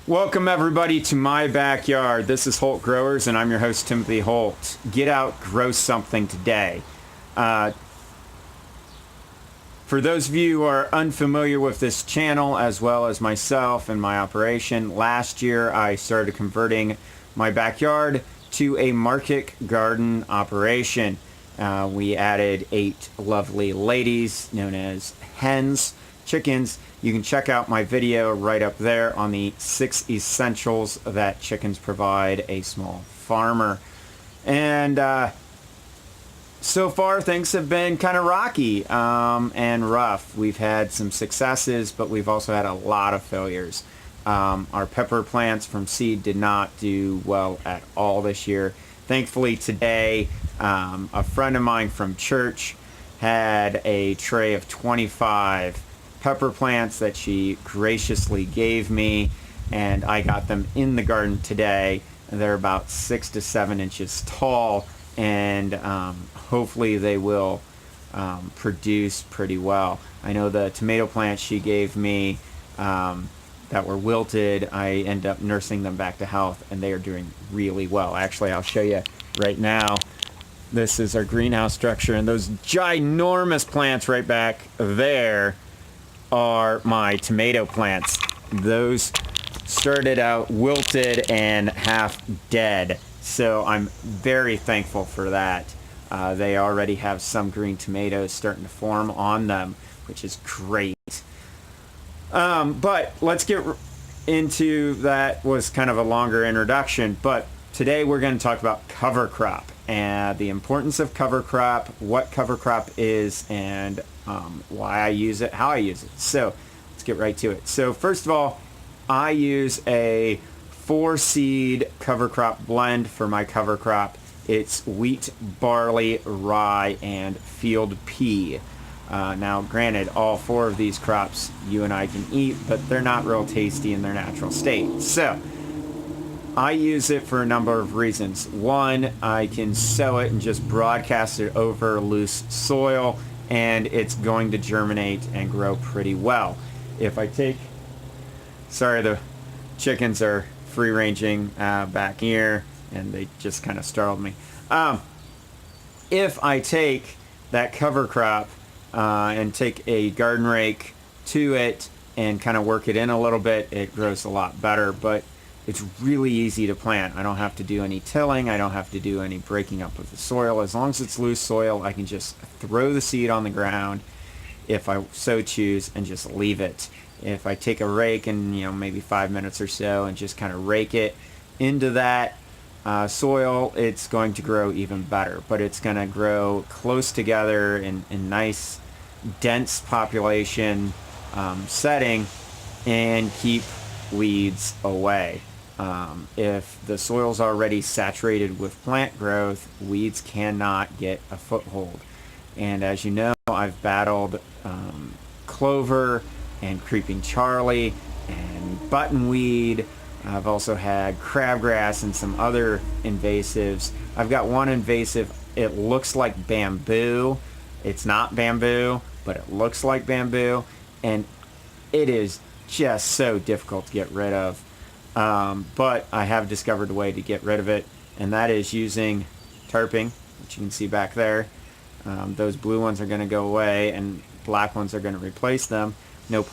Welcome everybody to my backyard. This is Holt Growers and I'm your host Timothy Holt. Get out, grow something today. For those of you who are unfamiliar with this channel as well as myself and my operation, last year I started converting my backyard to a market garden operation. We added 8 lovely ladies known as hens, chickens. You can check out my video right up there on the 6 essentials that chickens provide a small farmer. And so far things have been kind of rocky and rough. We've had some successes, but we've also had a lot of failures. Our pepper plants from seed did not do well at all this year. Thankfully today, a friend of mine from church had a tray of 25 pepper plants that she graciously gave me, and I got them in the garden today. They're about 6 to 7 inches tall, and hopefully they will produce pretty well. I know the tomato plants she gave me that were wilted, I end up nursing them back to health, and they are doing really well. Actually, I'll show you right now. This is our greenhouse structure, and those ginormous plants right back there are my tomato plants. Those started out wilted and half dead, so I'm very thankful for that. They already have some green tomatoes starting to form on them, which is great. But let's get into that. Was kind of a longer introduction, but today we're going to talk about cover crop and the importance of cover crop, what cover crop is, and why I use it, how I use it. So let's get right to it. So first of all, I use a 4-seed cover crop blend for my cover crop. It's wheat, barley, rye, and field pea. Now granted, all 4 of these crops you and I can eat, but they're not real tasty in their natural state. So I use it for a number of reasons. One, I can sow it and just broadcast it over loose soil, and it's going to germinate and grow pretty well. If I take, sorry, the chickens are free ranging back here, and they just kind of startled me. If I take that cover crop and take a garden rake to it and kind of work it in a little bit, it grows a lot better. But it's really easy to plant. I don't have to do any tilling. I don't have to do any breaking up of the soil. As long as it's loose soil, I can just throw the seed on the ground if I so choose and just leave it. If I take a rake and maybe 5 minutes or so and just kind of rake it into that soil, it's going to grow even better. But it's going to grow close together in nice, dense population setting and keep weeds away. If the soil's already saturated with plant growth, weeds cannot get a foothold. And as you know, I've battled clover and creeping Charlie and buttonweed. I've also had crabgrass and some other invasives. I've got one invasive, it looks like bamboo. It's not bamboo, but it looks like bamboo, and it is just so difficult to get rid of. But I have discovered a way to get rid of it, and that is using tarping, which you can see back there. Those blue ones are going to go away, and black ones are going to replace them. No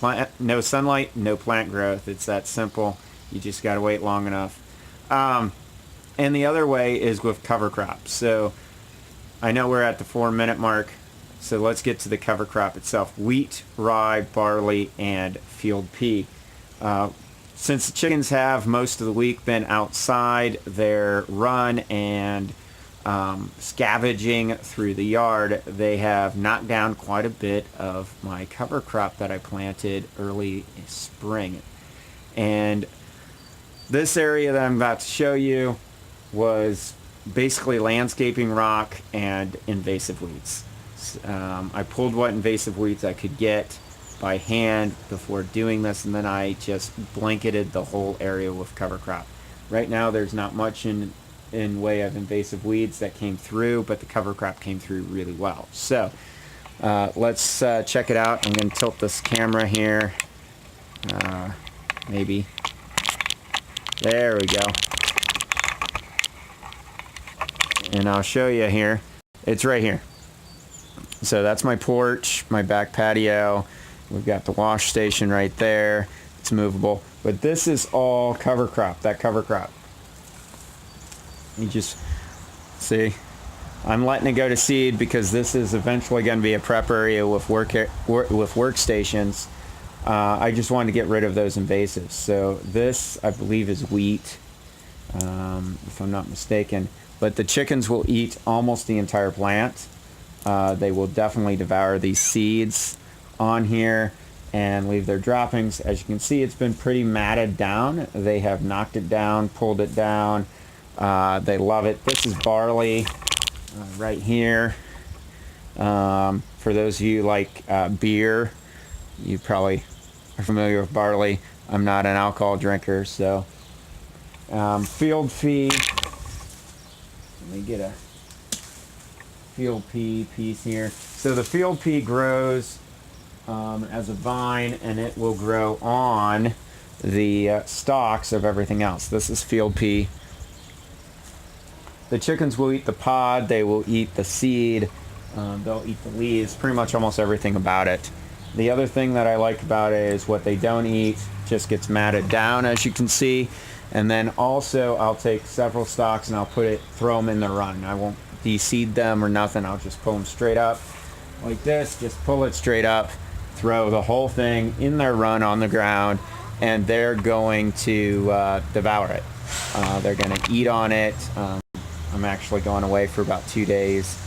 sunlight, no plant growth. It's that simple. You just got to wait long enough. And the other way is with cover crop. So I know we're at the 4-minute mark, so let's get to the cover crop itself. Wheat, rye, barley, and field pea. Since the chickens have most of the week been outside their run and scavenging through the yard, they have knocked down quite a bit of my cover crop that I planted early spring. And this area that I'm about to show you was basically landscaping rock and invasive weeds. I pulled what invasive weeds I could get by hand before doing this, and then I just blanketed the whole area with cover crop. Right now there's not much in way of invasive weeds that came through, but the cover crop came through really well. So let's check it out. I'm going to tilt this camera here, maybe. There we go. And I'll show you here. It's right here. So that's my porch, my back patio. We've got the wash station right there. It's movable. But this is all cover crop, that cover crop. You just see, I'm letting it go to seed because this is eventually going to be a prep area with workstations. I just wanted to get rid of those invasives. So this, I believe, is wheat, if I'm not mistaken. But the chickens will eat almost the entire plant. They will definitely devour these seeds on here and leave their droppings. As you can see, it's been pretty matted down. They have knocked it down, pulled it down. They love it. This is barley right here. For those of you like beer, you probably are familiar with barley. I'm not an alcohol drinker, so field pea. Let me get a field pea piece here. So the field pea grows as a vine, and it will grow on the stalks of everything else. This is field pea. The chickens will eat the pod. They will eat the seed. They'll eat the leaves. Pretty much almost everything about it. The other thing that I like about it is what they don't eat just gets matted down, as you can see. And then also I'll take several stalks and I'll throw them in the run. I won't de-seed them or nothing. I'll just pull them straight up like this. Just pull it straight up, throw the whole thing in their run on the ground, and they're going to devour it. They're going to eat on it. I'm actually going away for about 2 days.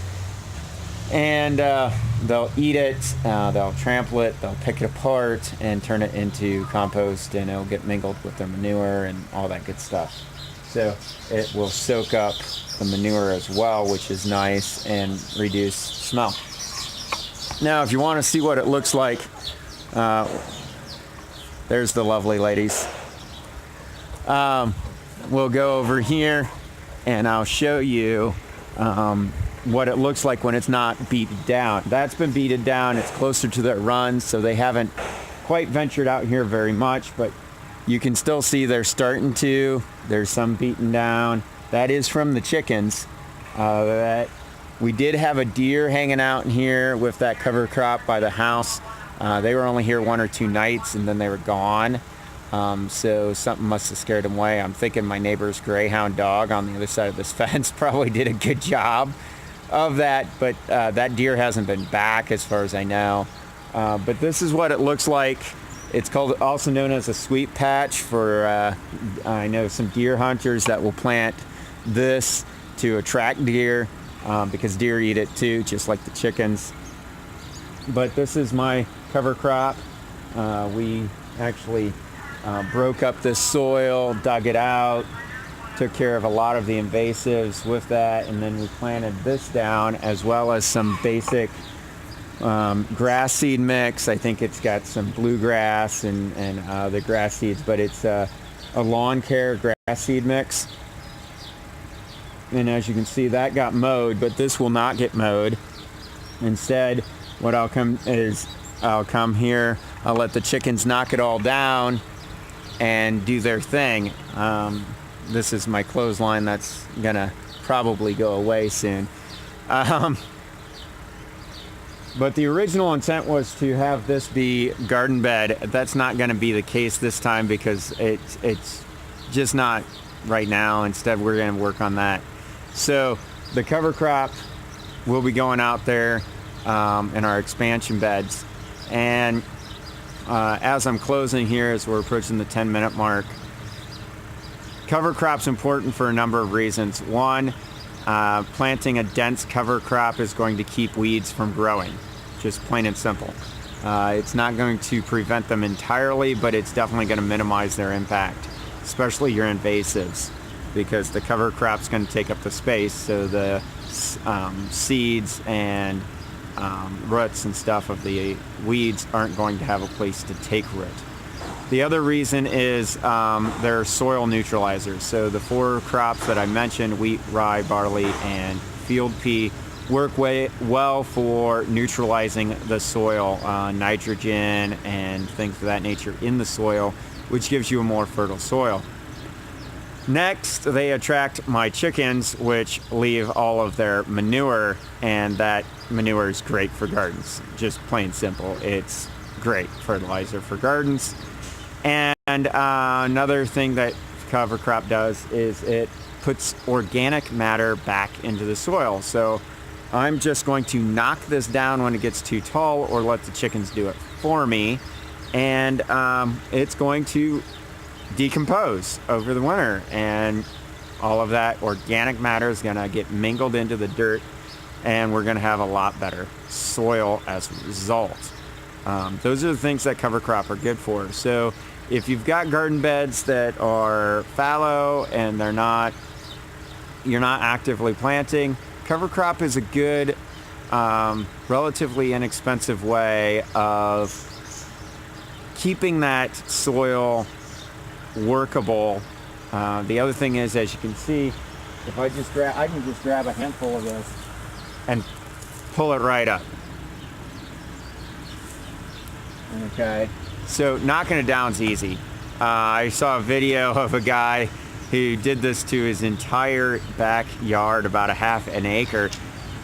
And they'll eat it, they'll trample it, they'll pick it apart and turn it into compost, and it'll get mingled with their manure and all that good stuff. So it will soak up the manure as well, which is nice, and reduce smell. Now, if you want to see what it looks like, there's the lovely ladies. We'll go over here and I'll show you what it looks like when it's not beaten down. That's been beaten down. It's closer to their runs, so they haven't quite ventured out here very much, but you can still see they're starting to. There's some beaten down. That is from the chickens. That we did have a deer hanging out in here with that cover crop by the house. They were only here 1 or 2 nights, and then they were gone. So something must have scared them away. I'm thinking my neighbor's greyhound dog on the other side of this fence probably did a good job of that, but that deer hasn't been back as far as I know. But this is what it looks like. It's called, also known as a sweet patch for, I know some deer hunters that will plant this to attract deer, because deer eat it too, just like the chickens. But this is my cover crop. We actually broke up this soil, dug it out, took care of a lot of the invasives with that, and then we planted this down, as well as some basic grass seed mix. I think it's got some bluegrass and the grass seeds, but it's a lawn care grass seed mix. And as you can see, that got mowed, but this will not get mowed. Instead, what I'll come here, I'll let the chickens knock it all down and do their thing. This is my clothesline that's gonna probably go away soon. But the original intent was to have this be garden bed. That's not gonna be the case this time because it's just not right now. Instead, we're gonna work on that. So the cover crop will be going out there in our expansion beds. And as I'm closing here, as we're approaching the 10-minute mark, cover crop's important for a number of reasons. One, planting a dense cover crop is going to keep weeds from growing, just plain and simple. It's not going to prevent them entirely, but it's definitely going to minimize their impact, especially your invasives, because the cover crop's going to take up the space, so the seeds and roots and stuff of the weeds aren't going to have a place to take root. The other reason is they're soil neutralizers. So the 4 crops that I mentioned, wheat, rye, barley, and field pea, work well for neutralizing the soil, nitrogen and things of that nature in the soil, which gives you a more fertile soil. Next, they attract my chickens, which leave all of their manure, and that manure is great for gardens. Just plain simple. It's great fertilizer for gardens. And another thing that cover crop does is it puts organic matter back into the soil. So I'm just going to knock this down when it gets too tall, or let the chickens do it for me. And it's going to decompose over the winter, and all of that organic matter is going to get mingled into the dirt, and we're going to have a lot better soil as a result. Those are the things that cover crop are good for. So if you've got garden beds that are fallow and you're not actively planting, cover crop is a good, relatively inexpensive way of keeping that soil workable. The other thing is, as you can see, if I can just grab a handful of this and pull it right up. Okay, so knocking it down is easy. I saw a video of a guy who did this to his entire backyard, about a half an acre,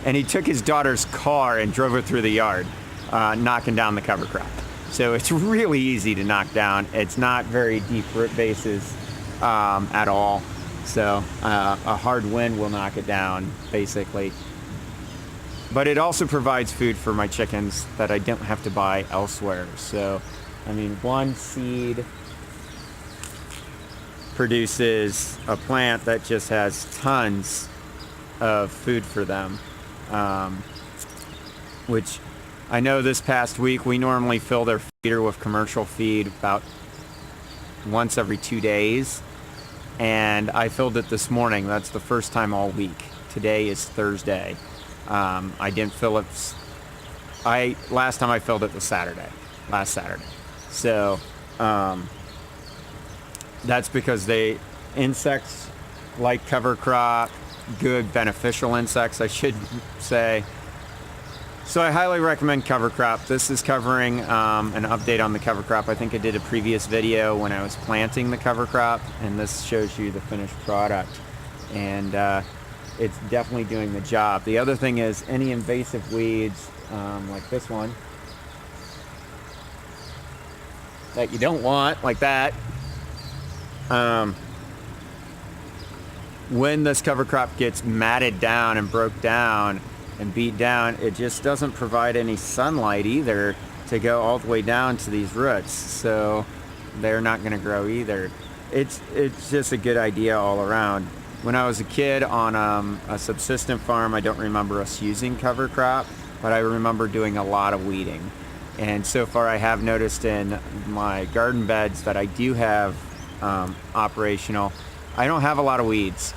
and he took his daughter's car and drove it through the yard, knocking down the cover crop. So it's really easy to knock down. It's not very deep root bases at all. So a hard wind will knock it down, basically. But it also provides food for my chickens that I don't have to buy elsewhere. So, I mean, one seed produces a plant that just has tons of food for them, which I know this past week we normally fill their feeder with commercial feed about once every 2 days, and I filled it this morning. That's the first time all week. Today is Thursday. I didn't fill it. Last time I filled it was last Saturday. So that's because insects like cover crop, good beneficial insects, I should say. So I highly recommend cover crop. This is covering an update on the cover crop. I think I did a previous video when I was planting the cover crop, and this shows you the finished product. And it's definitely doing the job. The other thing is any invasive weeds, like this one, that you don't want, like that. When this cover crop gets matted down and broke down and beat down, it just doesn't provide any sunlight either to go all the way down to these roots, so they're not going to grow either. It's just a good idea all around. When I was a kid on a subsistent farm, I don't remember us using cover crop, but I remember doing a lot of weeding. And so far I have noticed in my garden beds that I do have operational, I don't have a lot of weeds,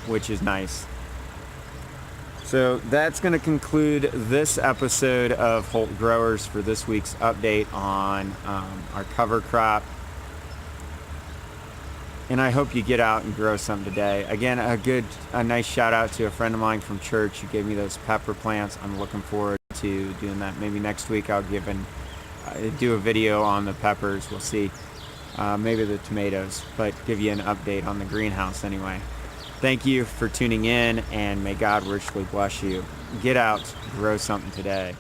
which is nice. So that's going to conclude this episode of Holt Growers for this week's update on our cover crop. And I hope you get out and grow some today. Again, a nice shout out to a friend of mine from church who gave me those pepper plants. I'm looking forward to doing that. Maybe next week I'll do a video on the peppers. We'll see. Maybe the tomatoes, but give you an update on the greenhouse anyway. Thank you for tuning in, and may God richly bless you. Get out, grow something today.